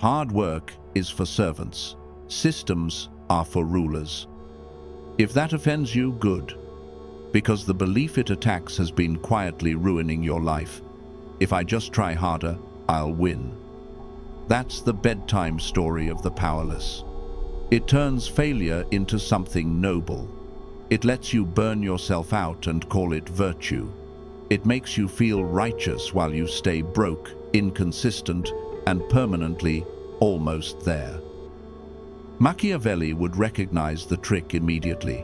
Hard work is for servants. Systems are for rulers. If that offends you, good, because the belief it attacks has been quietly ruining your life. If I just try harder, I'll win. That's the bedtime story of the powerless. It turns failure into something noble. It lets you burn yourself out and call it virtue. It makes you feel righteous while you stay broke, inconsistent, and permanently almost there. Machiavelli would recognize the trick immediately.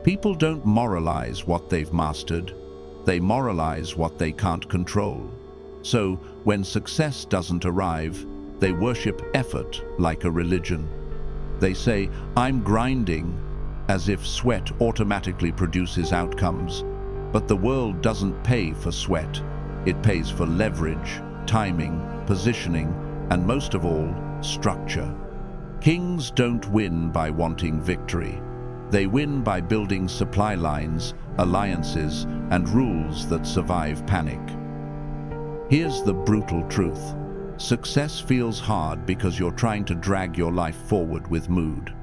People don't moralize what they've mastered. They moralize what they can't control. So, when success doesn't arrive, they worship effort like a religion. They say, "I'm grinding," as if sweat automatically produces outcomes. But the world doesn't pay for sweat. It pays for leverage, timing, positioning, and most of all, structure. Kings don't win by wanting victory. They win by building supply lines, alliances, and rules that survive panic. Here's the brutal truth. Success feels hard because you're trying to drag your life forward with mood.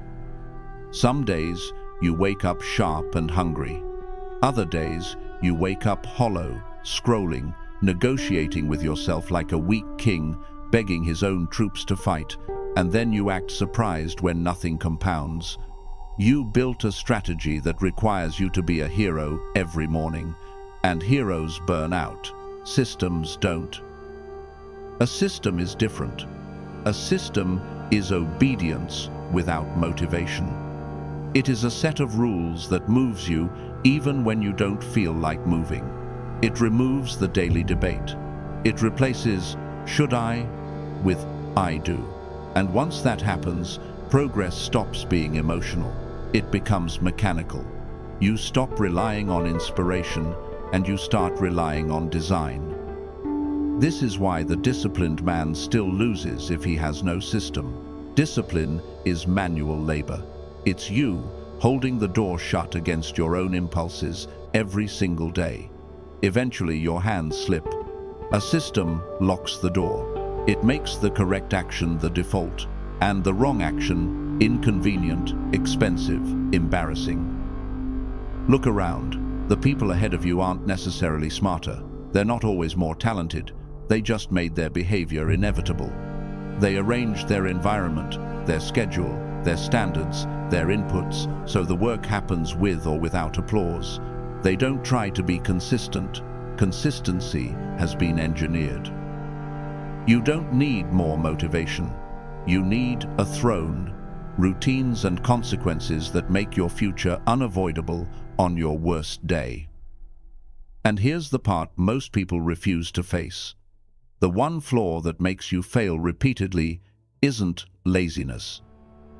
Some days, you wake up sharp and hungry. Other days, you wake up hollow, scrolling, negotiating with yourself like a weak king, begging his own troops to fight, and then you act surprised when nothing compounds. You built a strategy that requires you to be a hero every morning, and heroes burn out. Systems don't. A system is different. A system is obedience without motivation. It is a set of rules that moves you even when you don't feel like moving. It removes the daily debate. It replaces "should I" with "I do." And once that happens, progress stops being emotional. It becomes mechanical. You stop relying on inspiration and you start relying on design. This is why the disciplined man still loses if he has no system. Discipline is manual labor. It's you holding the door shut against your own impulses every single day. Eventually your hands slip. A system locks the door. It makes the correct action the default, and the wrong action inconvenient, expensive, embarrassing. Look around. The people ahead of you aren't necessarily smarter. They're not always more talented. They just made their behavior inevitable. They arranged their environment, their schedule, their standards, their inputs, so the work happens with or without applause. They don't try to be consistent. Consistency has been engineered. You don't need more motivation. You need a throne, routines and consequences that make your future unavoidable on your worst day. And here's the part most people refuse to face. The one flaw that makes you fail repeatedly isn't laziness.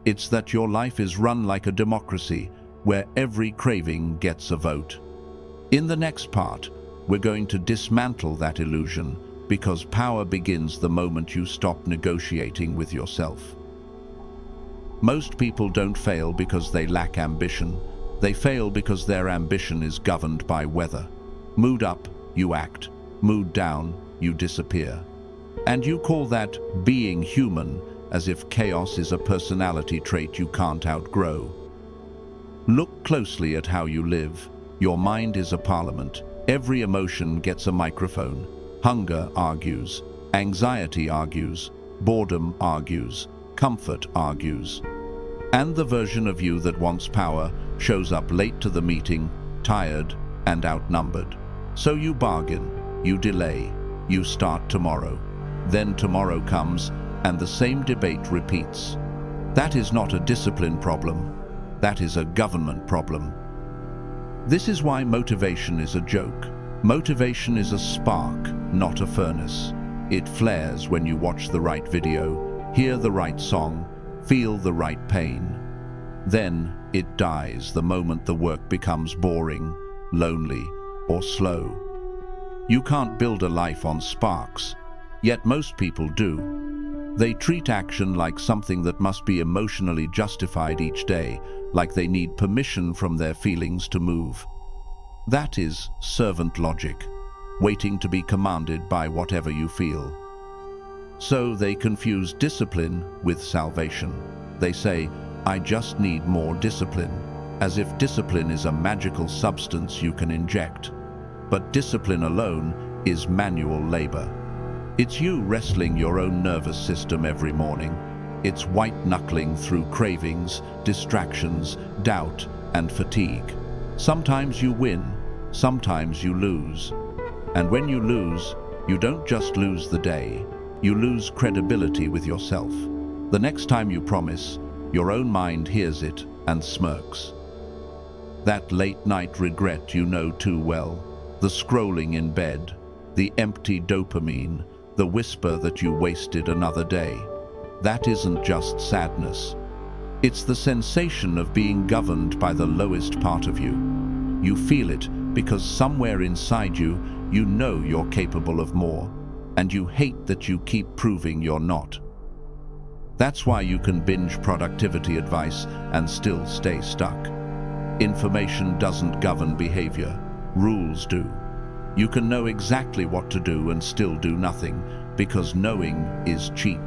It's that your life is run like a democracy, where every craving gets a vote. In the next part, we're going to dismantle that illusion, because power begins the moment you stop negotiating with yourself. Most people don't fail because they lack ambition. They fail because their ambition is governed by weather. Mood up, you act. Mood down, you disappear. And you call that being human, as if chaos is a personality trait you can't outgrow. Look closely at how you live. Your mind is a parliament. Every emotion gets a microphone. Hunger argues. Anxiety argues. Boredom argues. Comfort argues. And the version of you that wants power shows up late to the meeting, tired and outnumbered. So you bargain, you delay, you start tomorrow. Then tomorrow comes and the same debate repeats. That is not a discipline problem. That is a government problem. This is why motivation is a joke. Motivation is a spark, not a furnace. It flares when you watch the right video, hear the right song, feel the right pain. Then it dies the moment the work becomes boring, lonely, or slow. You can't build a life on sparks, yet most people do. They treat action like something that must be emotionally justified each day, like they need permission from their feelings to move. That is servant logic, waiting to be commanded by whatever you feel. So they confuse discipline with salvation. They say, "I just need more discipline," as if discipline is a magical substance you can inject. But discipline alone is manual labor. It's you wrestling your own nervous system every morning. It's white-knuckling through cravings, distractions, doubt, and fatigue. Sometimes you win, sometimes you lose. And when you lose, you don't just lose the day, you lose credibility with yourself. The next time you promise, your own mind hears it and smirks. That late-night regret you know too well, the scrolling in bed, the empty dopamine, the whisper that you wasted another day. That isn't just sadness. It's the sensation of being governed by the lowest part of you. You feel it because somewhere inside you, you know you're capable of more, and you hate that you keep proving you're not. That's why you can binge productivity advice and still stay stuck. Information doesn't govern behavior, rules do. You can know exactly what to do and still do nothing, because knowing is cheap.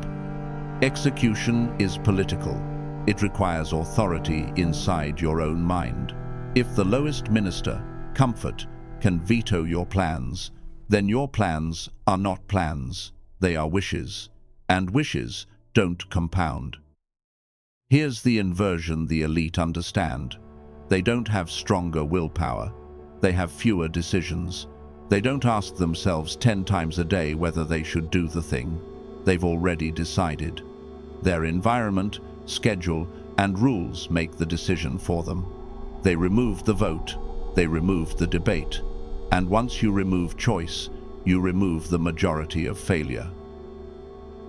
Execution is political. It requires authority inside your own mind. If the lowest minister, comfort, can veto your plans, then your plans are not plans, they are wishes, and wishes don't compound. Here's the inversion the elite understand. They don't have stronger willpower, they have fewer decisions. They don't ask themselves 10 times a day whether they should do the thing. They've already decided. Their environment, schedule, and rules make the decision for them. They remove the vote, they remove the debate, and once you remove choice, you remove the majority of failure.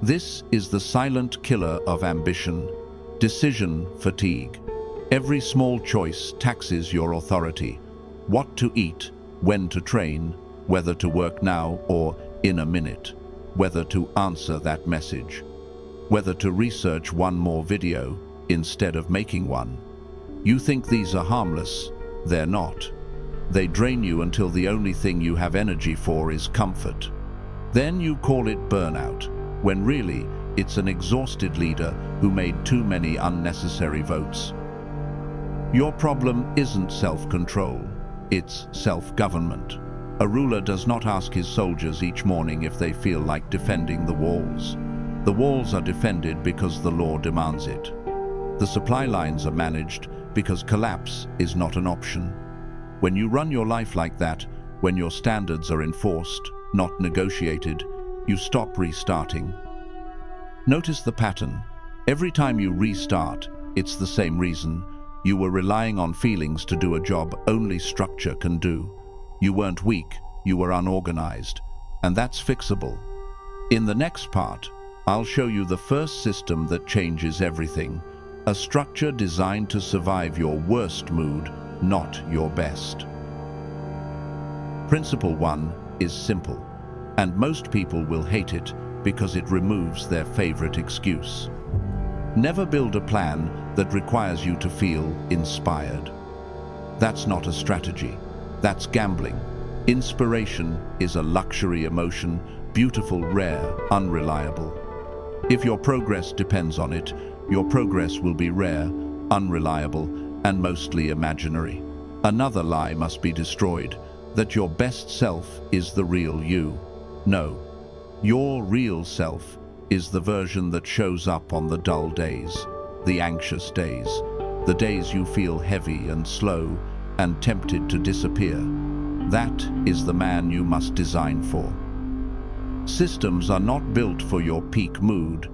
This is the silent killer of ambition, decision fatigue. Every small choice taxes your authority. What to eat, when to train, whether to work now or in a minute, whether to answer that message, whether to research one more video instead of making one. You think these are harmless, they're not. They drain you until the only thing you have energy for is comfort. Then you call it burnout, when really it's an exhausted leader who made too many unnecessary votes. Your problem isn't self-control, it's self-government. A ruler does not ask his soldiers each morning if they feel like defending the walls. The walls are defended because the law demands it. The supply lines are managed because collapse is not an option. When you run your life like that, when your standards are enforced, not negotiated, you stop restarting. Notice the pattern. Every time you restart, it's the same reason. You were relying on feelings to do a job only structure can do. You weren't weak, you were unorganized, and that's fixable. In the next part, I'll show you the first system that changes everything, a structure designed to survive your worst mood, not your best. Principle 1 is simple, and most people will hate it because it removes their favorite excuse. Never build a plan that requires you to feel inspired. That's not a strategy. That's gambling. Inspiration is a luxury emotion, beautiful, rare, unreliable. If your progress depends on it, your progress will be rare, unreliable, and mostly imaginary. Another lie must be destroyed, that your best self is the real you. No, your real self is the version that shows up on the dull days, the anxious days, the days you feel heavy and slow and tempted to disappear. That is the man you must design for. Systems are not built for your peak mood,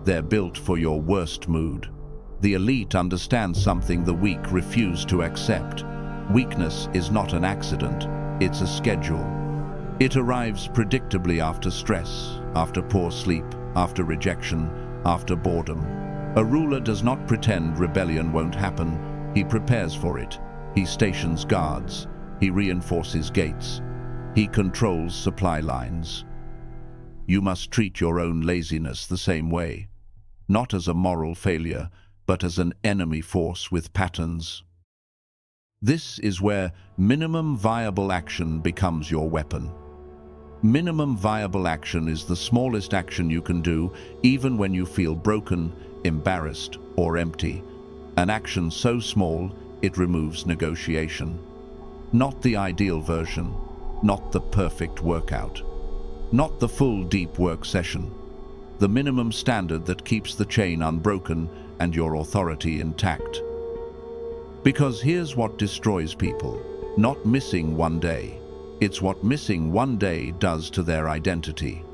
they're built for your worst mood. The elite understand something the weak refuse to accept. Weakness is not an accident, it's a schedule. It arrives predictably after stress, after poor sleep, after rejection, after boredom. A ruler does not pretend rebellion won't happen, he prepares for it. He stations guards, he reinforces gates, he controls supply lines. You must treat your own laziness the same way, not as a moral failure, but as an enemy force with patterns. This is where minimum viable action becomes your weapon. Minimum viable action is the smallest action you can do, even when you feel broken, embarrassed, or empty. An action so small, it removes negotiation. Not the ideal version, not the perfect workout, not the full deep work session. The minimum standard that keeps the chain unbroken and your authority intact. Because here's what destroys people: not missing one day. It's what missing one day does to their identity.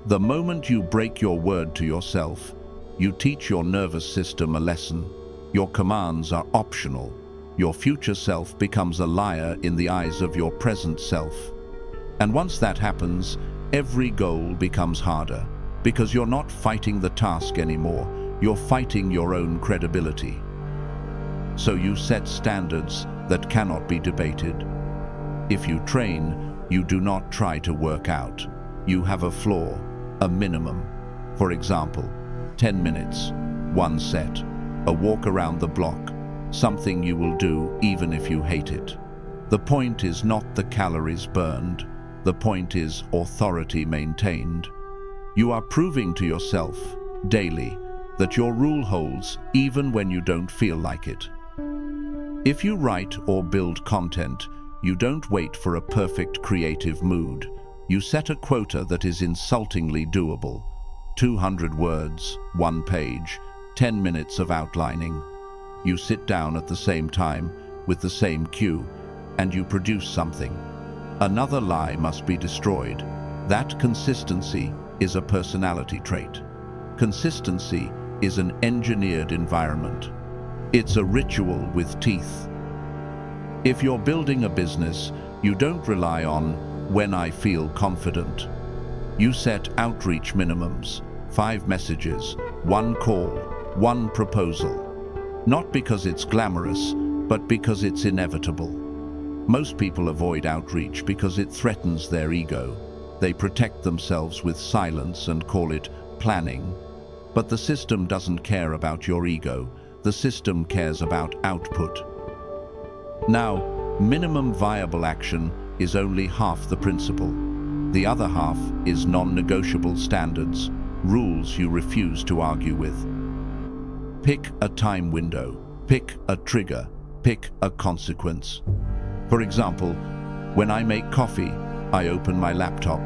The moment you break your word to yourself, you teach your nervous system a lesson. Your commands are optional. Your future self becomes a liar in the eyes of your present self. And once that happens, every goal becomes harder, because you're not fighting the task anymore. You're fighting your own credibility. So you set standards that cannot be debated. If you train, you do not try to work out. You have a floor, a minimum. For example, 10 minutes, one set, a walk around the block, something you will do even if you hate it. The point is not the calories burned. The point is authority maintained. You are proving to yourself, daily, that your rule holds even when you don't feel like it. If you write or build content, you don't wait for a perfect creative mood. You set a quota that is insultingly doable. 200 words, 1 page, 10 minutes of outlining. You sit down at the same time, with the same cue, and you produce something. Another lie must be destroyed. That consistency is a personality trait. Consistency is an engineered environment. It's a ritual with teeth. If you're building a business, you don't rely on when I feel confident. You set outreach minimums, 5 messages, 1 call, 1 proposal. Not because it's glamorous, but because it's inevitable. Most people avoid outreach because it threatens their ego. They protect themselves with silence and call it planning. But the system doesn't care about your ego. The system cares about output. Now, minimum viable action is only half the principle. The other half is non-negotiable standards, rules you refuse to argue with. Pick a time window, pick a trigger, pick a consequence. For example, when I make coffee, I open my laptop.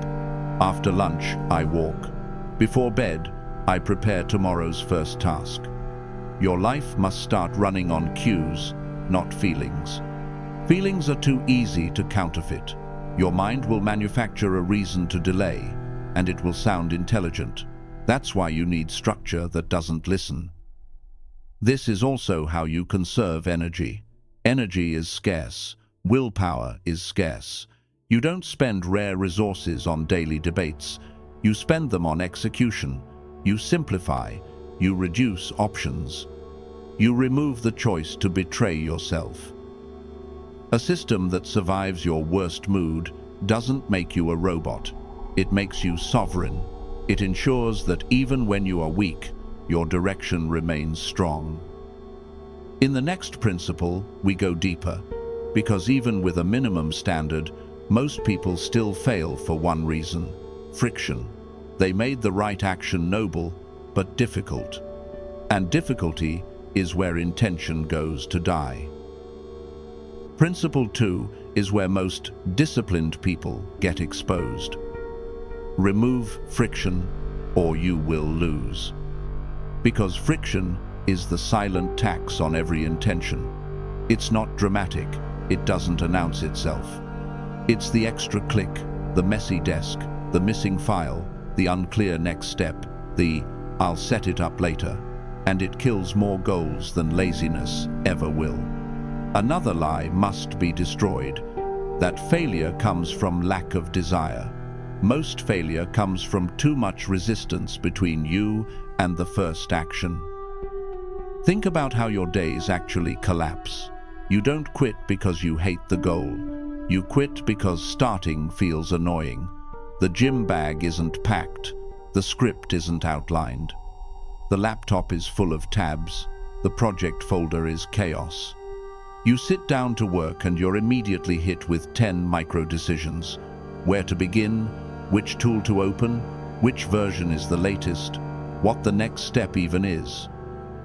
After lunch, I walk. Before bed, I prepare tomorrow's first task. Your life must start running on cues, not feelings. Feelings are too easy to counterfeit. Your mind will manufacture a reason to delay, and it will sound intelligent. That's why you need structure that doesn't listen. This is also how you conserve energy. Energy is scarce. Willpower is scarce. You don't spend rare resources on daily debates. You spend them on execution. You simplify. You reduce options. You remove the choice to betray yourself. A system that survives your worst mood doesn't make you a robot. It makes you sovereign. It ensures that even when you are weak, your direction remains strong. In the next principle, we go deeper, because even with a minimum standard, most people still fail for one reason: friction. They made the right action noble, but difficult. And difficulty is where intention goes to die. Principle 2 is where most disciplined people get exposed. Remove friction, or you will lose. Because friction is the silent tax on every intention. It's not dramatic, it doesn't announce itself. It's the extra click, the messy desk, the missing file, the unclear next step, the "I'll set it up later," and it kills more goals than laziness ever will. Another lie must be destroyed: that failure comes from lack of desire. Most failure comes from too much resistance between you and the first action. Think about how your days actually collapse. You don't quit because you hate the goal. You quit because starting feels annoying. The gym bag isn't packed. The script isn't outlined. The laptop is full of tabs. The project folder is chaos. You sit down to work and you're immediately hit with 10 micro decisions. Where to begin, which tool to open, which version is the latest, what the next step even is.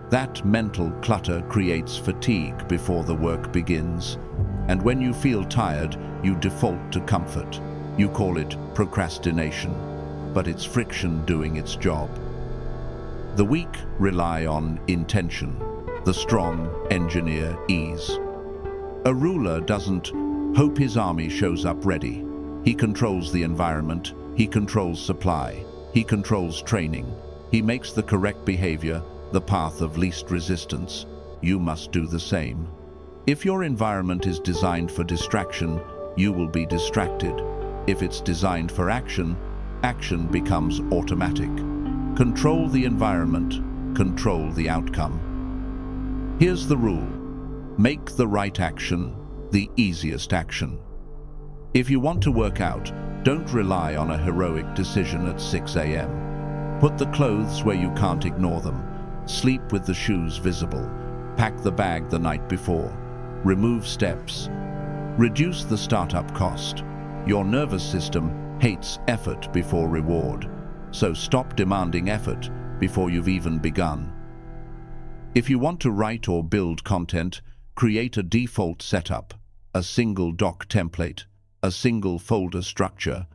That mental clutter creates fatigue before the work begins. And when you feel tired, you default to comfort. You call it procrastination, but it's friction doing its job. The weak rely on intention. The strong engineer ease. A ruler doesn't hope his army shows up ready. He controls the environment, he controls supply, he controls training, he makes the correct behavior the path of least resistance. You must do the same. If your environment is designed for distraction, you will be distracted. If it's designed for action, action becomes automatic. Control the environment, control the outcome. Here's the rule. Make the right action the easiest action. If you want to work out, don't rely on a heroic decision at 6 a.m. Put the clothes where you can't ignore them. Sleep with the shoes visible. Pack the bag the night before. Remove steps. Reduce the startup cost. Your nervous system hates effort before reward. So stop demanding effort before you've even begun. If you want to write or build content, create a default setup, a single doc template, a single folder structure,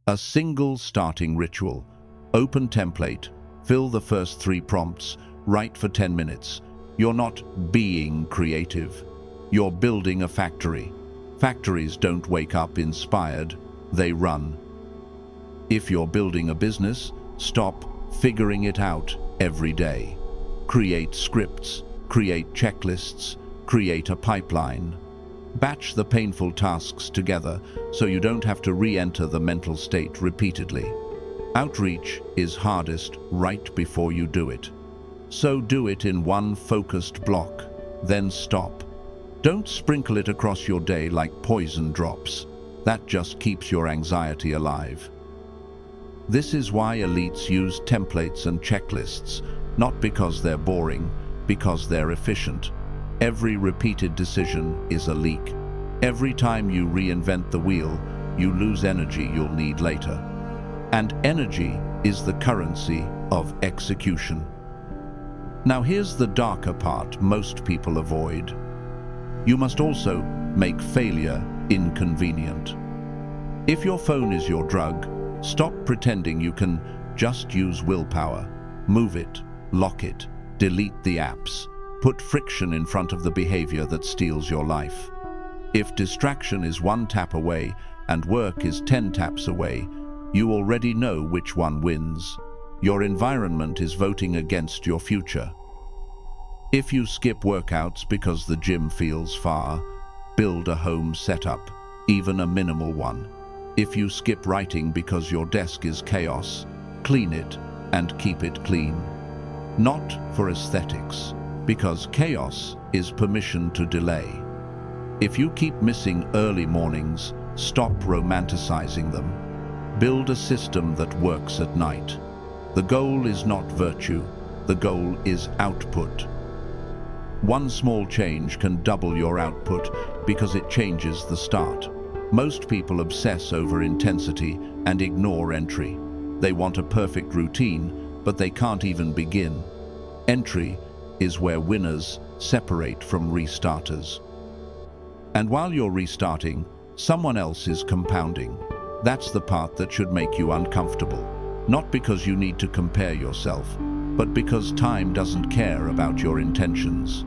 a single starting ritual. Open template, fill the first 3 prompts, write for 10 minutes. You're not being creative. You're building a factory. Factories don't wake up inspired, they run. If you're building a business, stop figuring it out every day. Create scripts, create checklists, create a pipeline. Batch the painful tasks together so you don't have to re-enter the mental state repeatedly. Outreach is hardest right before you do it. So do it in one focused block, then stop. Don't sprinkle it across your day like poison drops. That just keeps your anxiety alive. This is why elites use templates and checklists, not because they're boring, because they're efficient. Every repeated decision is a leak. Every time you reinvent the wheel, you lose energy you'll need later. And energy is the currency of execution. Now here's the darker part most people avoid. You must also make failure inconvenient. If your phone is your drug, stop pretending you can just use willpower. Move it, lock it, delete the apps. Put friction in front of the behavior that steals your life. If distraction is 1 tap away and work is 10 taps away, you already know which one wins. Your environment is voting against your future. If you skip workouts because the gym feels far, build a home setup, even a minimal one. If you skip writing because your desk is chaos, clean it and keep it clean. Not for aesthetics, because chaos is permission to delay. If you keep missing early mornings, stop romanticizing them. Build a system that works at night. The goal is not virtue, the goal is output. One small change can double your output because it changes the start. Most people obsess over intensity and ignore entry. They want a perfect routine, but they can't even begin. Entry is where winners separate from restarters. And while you're restarting, someone else is compounding. That's the part that should make you uncomfortable. Not because you need to compare yourself, but because time doesn't care about your intentions.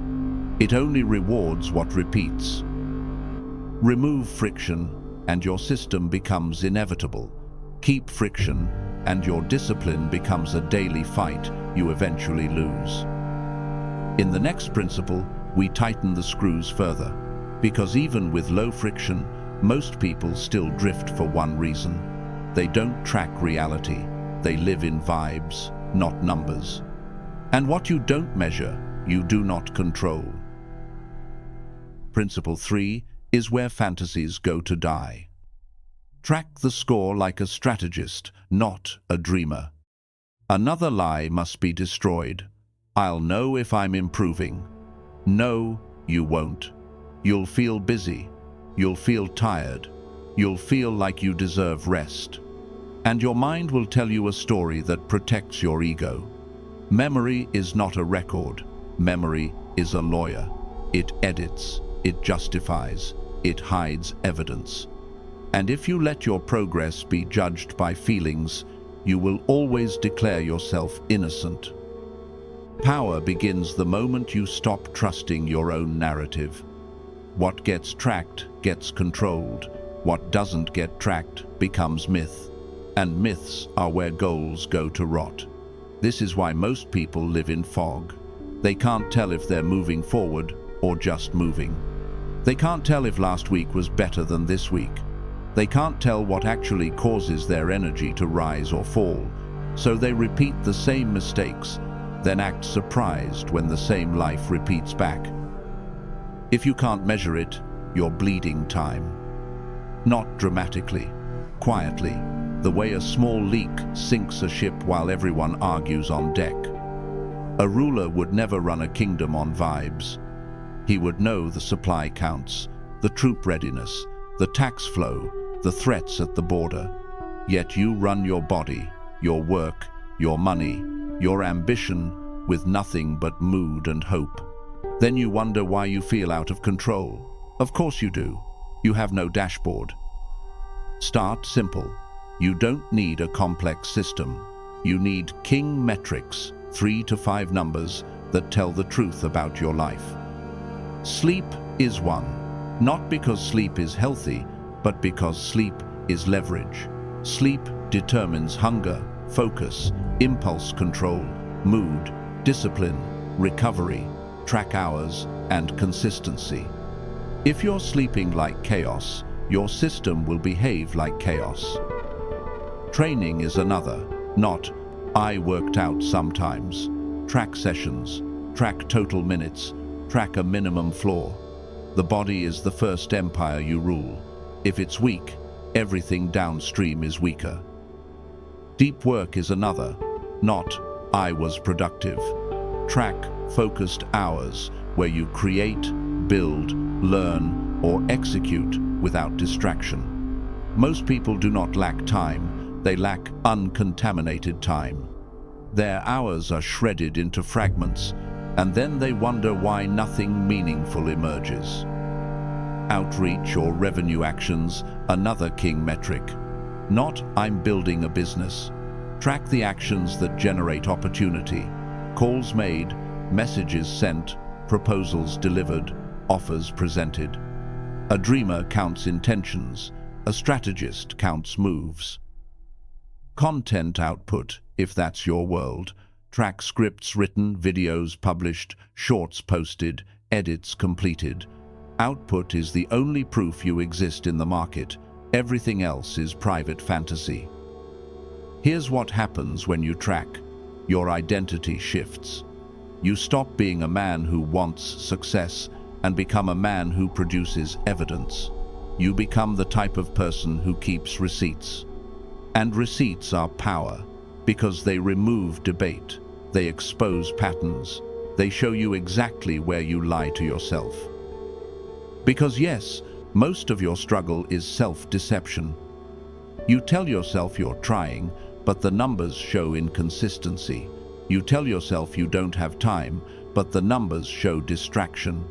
It only rewards what repeats. Remove friction, and your system becomes inevitable. Keep friction, and your discipline becomes a daily fight you eventually lose. In the next principle, we tighten the screws further, because even with low friction, most people still drift for one reason. They don't track reality, they live in vibes, not numbers. And what you don't measure, you do not control. Principle 3 is where fantasies go to die. Track the score like a strategist, not a dreamer. Another lie must be destroyed. I'll know if I'm improving. No, you won't. You'll feel busy. You'll feel tired. You'll feel like you deserve rest. And your mind will tell you a story that protects your ego. Memory is not a record. Memory is a lawyer. It edits, it justifies, it hides evidence. And if you let your progress be judged by feelings, you will always declare yourself innocent. Power begins the moment you stop trusting your own narrative. What gets tracked gets controlled. What doesn't get tracked becomes myth. And myths are where goals go to rot. This is why most people live in fog. They can't tell if they're moving forward or just moving. They can't tell if last week was better than this week. They can't tell what actually causes their energy to rise or fall, so they repeat the same mistakes, then act surprised when the same life repeats back. If you can't measure it, you're bleeding time. Not dramatically, quietly, the way a small leak sinks a ship while everyone argues on deck. A ruler would never run a kingdom on vibes. He would know the supply counts, the troop readiness, the tax flow, the threats at the border. Yet you run your body, your work, your money, your ambition with nothing but mood and hope. Then you wonder why you feel out of control. Of course you do. You have no dashboard. Start simple. You don't need a complex system. You need king metrics, 3 to 5 numbers that tell the truth about your life. Sleep is one, not because sleep is healthy, but because sleep is leverage. Sleep determines hunger, focus, impulse control, mood, discipline, recovery, track hours, and consistency. If you're sleeping like chaos, your system will behave like chaos. Training is another, not I worked out sometimes. Track sessions, track total minutes, track a minimum floor. The body is the first empire you rule. If it's weak, everything downstream is weaker. Deep work is another, not I was productive. Track focused hours where you create, build, learn, or execute without distraction. Most people do not lack time, they lack uncontaminated time. Their hours are shredded into fragments, and then they wonder why nothing meaningful emerges. Outreach or revenue actions, another king metric. Not I'm building a business. Track the actions that generate opportunity. Calls made, messages sent, proposals delivered, offers presented. A dreamer counts intentions, a strategist counts moves. Content output, if that's your world. Track scripts written, videos published, shorts posted, edits completed. Output is the only proof you exist in the market. Everything else is private fantasy. Here's what happens when you track. Your identity shifts. You stop being a man who wants success and become a man who produces evidence. You become the type of person who keeps receipts. And receipts are power, because they remove debate, they expose patterns, they show you exactly where you lie to yourself. Because yes, most of your struggle is self-deception. You tell yourself you're trying, but the numbers show inconsistency. You tell yourself you don't have time, but the numbers show distraction.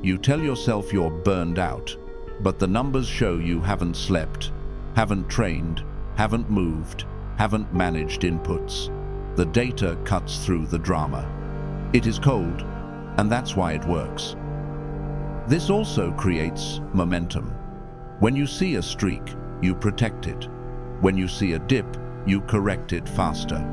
You tell yourself you're burned out, but the numbers show you haven't slept, haven't trained, haven't moved, haven't managed inputs. The data cuts through the drama. It is cold, and that's why it works. This also creates momentum. When you see a streak, you protect it. When you see a dip, you correct it faster.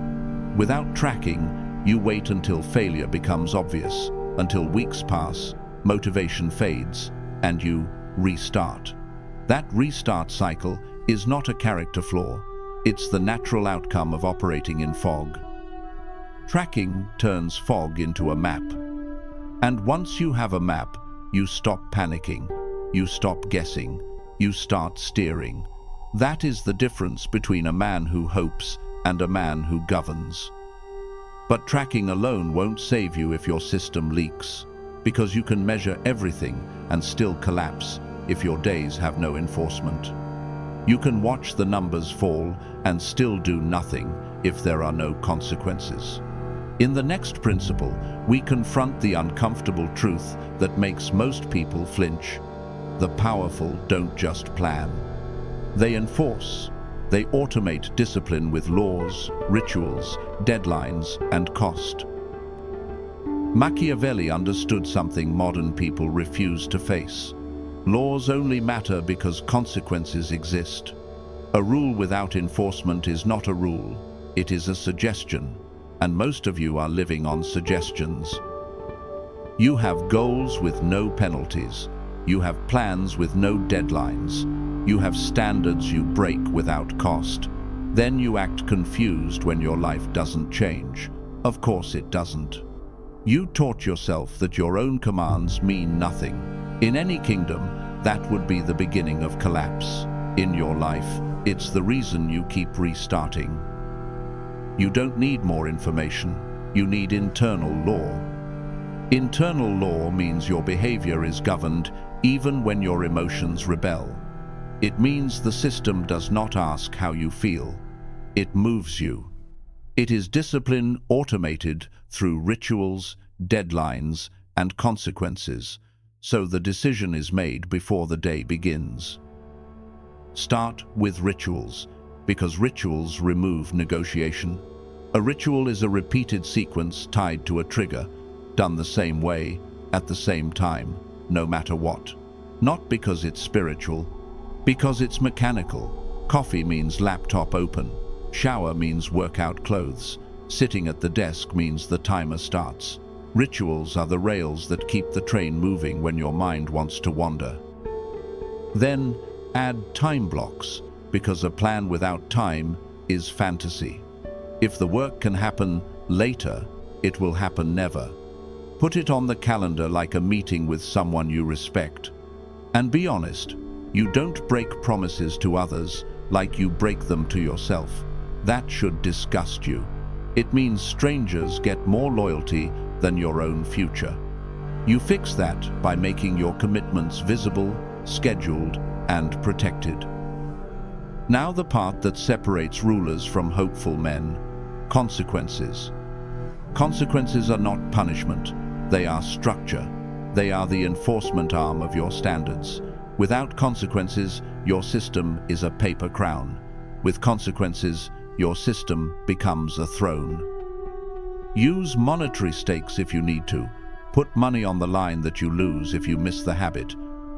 Without tracking, you wait until failure becomes obvious, until weeks pass, motivation fades, and you restart. That restart cycle is not a character flaw. It's the natural outcome of operating in fog. Tracking turns fog into a map. And once you have a map, you stop panicking, you stop guessing, you start steering. That is the difference between a man who hopes and a man who governs. But tracking alone won't save you if your system leaks, because you can measure everything and still collapse if your days have no enforcement. You can watch the numbers fall and still do nothing if there are no consequences. In the next principle, we confront the uncomfortable truth that makes most people flinch. The powerful don't just plan. They enforce. They automate discipline with laws, rituals, deadlines, and cost. Machiavelli understood something modern people refuse to face. Laws only matter because consequences exist. A rule without enforcement is not a rule, it is a suggestion, and most of you are living on suggestions. You have goals with no penalties. You have plans with no deadlines. You have standards you break without cost. Then you act confused when your life doesn't change. Of course it doesn't. You taught yourself that your own commands mean nothing. In any kingdom, that would be the beginning of collapse. In your life, it's the reason you keep restarting. You don't need more information. You need internal law. Internal law means your behavior is governed even when your emotions rebel. It means the system does not ask how you feel. It moves you. It is discipline automated through rituals, deadlines, and consequences, so the decision is made before the day begins. Start with rituals, because rituals remove negotiation. A ritual is a repeated sequence tied to a trigger, done the same way, at the same time, no matter what. Not because it's spiritual, because it's mechanical. Coffee means laptop open. Shower means workout clothes. Sitting at the desk means the timer starts. Rituals are the rails that keep the train moving when your mind wants to wander. Then add time blocks, because a plan without time is fantasy. If the work can happen later, it will happen never. Put it on the calendar like a meeting with someone you respect. And be honest, you don't break promises to others like you break them to yourself. That should disgust you. It means strangers get more loyalty than your own future. You fix that by making your commitments visible, scheduled, and protected. Now the part that separates rulers from hopeful men: consequences. Consequences are not punishment, they are structure. They are the enforcement arm of your standards. Without consequences, your system is a paper crown. With consequences, your system becomes a throne. Use monetary stakes if you need to. Put money on the line that you lose if you miss the habit.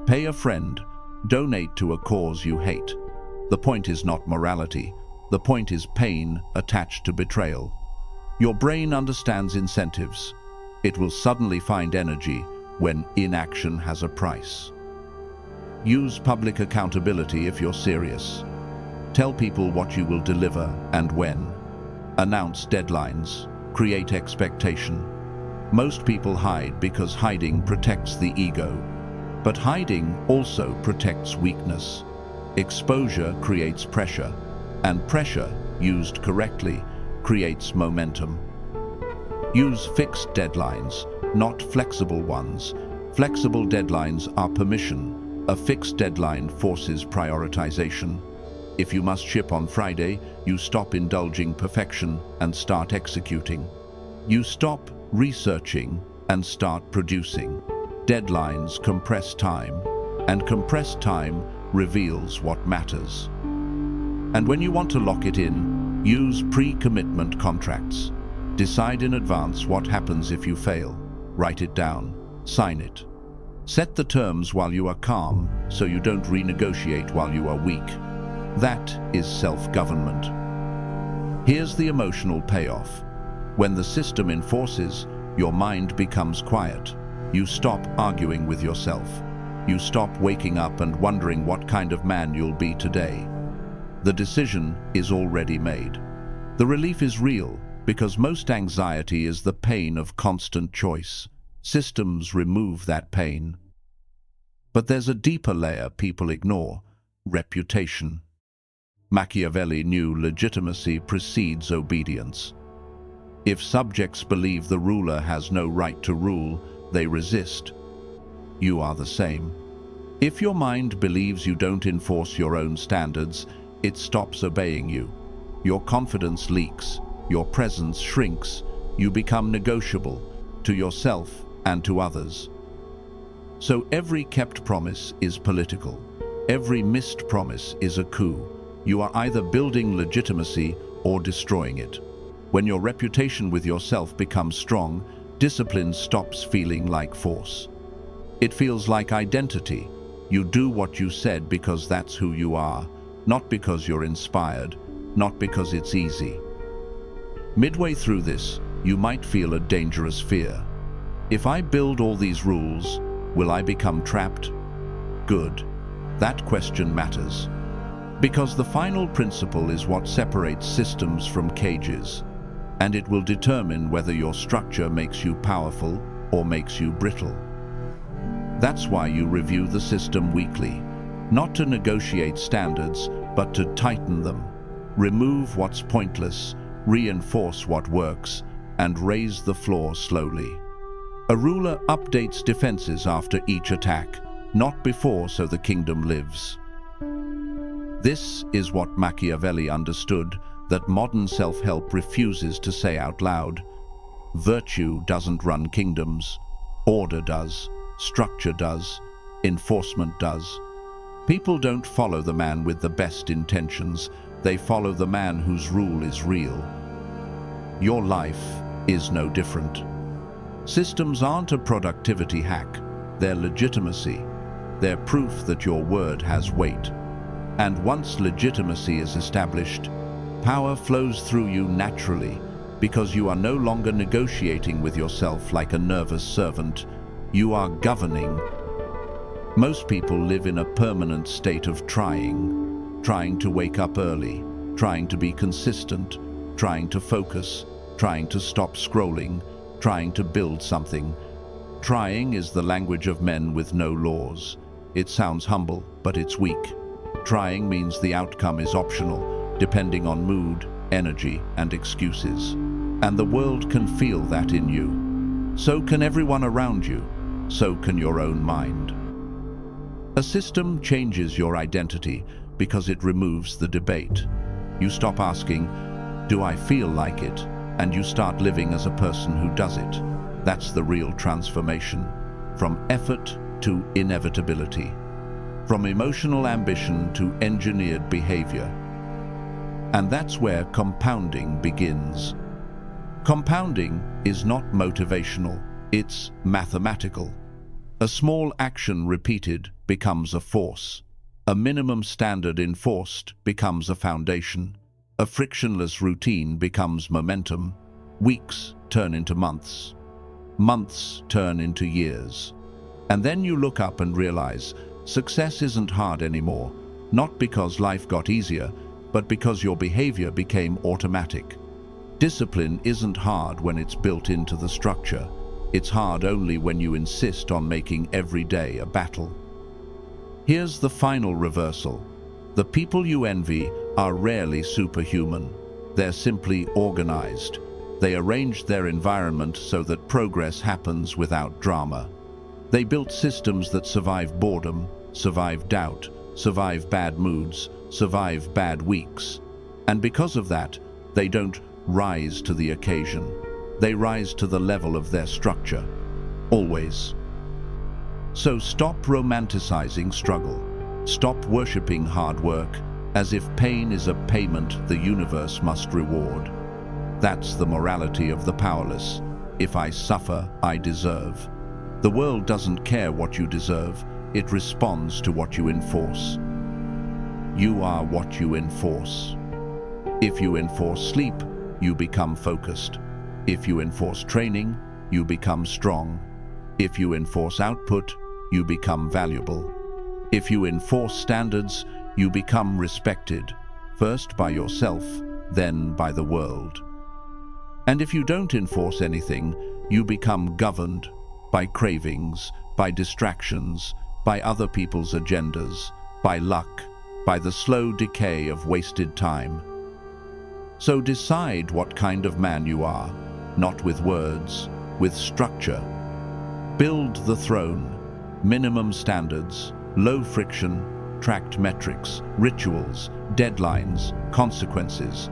Pay a friend. Donate to a cause you hate. The point is not morality. The point is pain attached to betrayal. Your brain understands incentives. It will suddenly find energy when inaction has a price. Use public accountability if you're serious. Tell people what you will deliver and when. Announce deadlines. Create expectation. Most people hide because hiding protects the ego. But hiding also protects weakness. Exposure creates pressure, and pressure, used correctly, creates momentum. Use fixed deadlines, not flexible ones. Flexible deadlines are permission. A fixed deadline forces prioritization. If you must ship on Friday, you stop indulging perfection and start executing. You stop researching and start producing. Deadlines compress time, and compressed time reveals what matters. And when you want to lock it in, use pre-commitment contracts. Decide in advance what happens if you fail. Write it down. Sign it. Set the terms while you are calm, so you don't renegotiate while you are weak. That is self-government. Here's the emotional payoff. When the system enforces, your mind becomes quiet. You stop arguing with yourself. You stop waking up and wondering what kind of man you'll be today. The decision is already made. The relief is real, because most anxiety is the pain of constant choice. Systems remove that pain. But there's a deeper layer people ignore: reputation. Machiavelli knew legitimacy precedes obedience. If subjects believe the ruler has no right to rule, they resist. You are the same. If your mind believes you don't enforce your own standards, it stops obeying you. Your confidence leaks, your presence shrinks, you become negotiable to yourself and to others. So every kept promise is political. Every missed promise is a coup. You are either building legitimacy or destroying it. When your reputation with yourself becomes strong, discipline stops feeling like force. It feels like identity. You do what you said because that's who you are, not because you're inspired, not because it's easy. Midway through this, you might feel a dangerous fear. If I build all these rules, will I become trapped? Good. That question matters. Because the final principle is what separates systems from cages, and it will determine whether your structure makes you powerful or makes you brittle. That's why you review the system weekly, not to negotiate standards, but to tighten them. Remove what's pointless, reinforce what works, and raise the floor slowly. A ruler updates defenses after each attack, not before, so the kingdom lives. This is what Machiavelli understood, that modern self-help refuses to say out loud. Virtue doesn't run kingdoms. Order does. Structure does. Enforcement does. People don't follow the man with the best intentions. They follow the man whose rule is real. Your life is no different. Systems aren't a productivity hack. They're legitimacy. They're proof that your word has weight. And once legitimacy is established, power flows through you naturally, because you are no longer negotiating with yourself like a nervous servant. You are governing. Most people live in a permanent state of trying to wake up early, trying to be consistent, trying to focus, trying to stop scrolling, trying to build something. Trying is the language of men with no laws. It sounds humble, but it's weak. Trying means the outcome is optional, depending on mood, energy, and excuses. And the world can feel that in you. So can everyone around you. So can your own mind. A system changes your identity because it removes the debate. You stop asking, "Do I feel like it?" and you start living as a person who does it. That's the real transformation. From effort to inevitability. From emotional ambition to engineered behavior. And that's where compounding begins. Compounding is not motivational, it's mathematical. A small action repeated becomes a force. A minimum standard enforced becomes a foundation. A frictionless routine becomes momentum. Weeks turn into months. Months turn into years. And then you look up and realize success isn't hard anymore, not because life got easier, but because your behavior became automatic. Discipline isn't hard when it's built into the structure. It's hard only when you insist on making every day a battle. Here's the final reversal. The people you envy are rarely superhuman. They're simply organized. They arranged their environment so that progress happens without drama. They built systems that survive boredom, survive doubt, survive bad moods, survive bad weeks. And because of that, they don't rise to the occasion. They rise to the level of their structure. Always. So stop romanticizing struggle. Stop worshipping hard work as if pain is a payment the universe must reward. That's the morality of the powerless. If I suffer, I deserve. The world doesn't care what you deserve. It responds to what you enforce. You are what you enforce. If you enforce sleep, you become focused. If you enforce training, you become strong. If you enforce output, you become valuable. If you enforce standards, you become respected, first by yourself, then by the world. And if you don't enforce anything, you become governed by cravings, by distractions, by other people's agendas, by luck, by the slow decay of wasted time. So decide what kind of man you are, not with words, with structure. Build the throne, minimum standards, Low friction, tracked metrics, rituals, deadlines, consequences.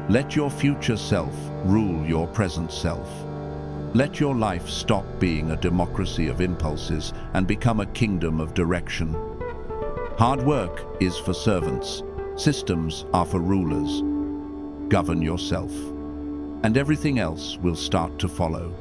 Let your future self rule your present self. Let your life stop being a democracy of impulses and become a kingdom of direction. Hard work is for servants. Systems are for rulers. Govern yourself, and everything else will start to follow.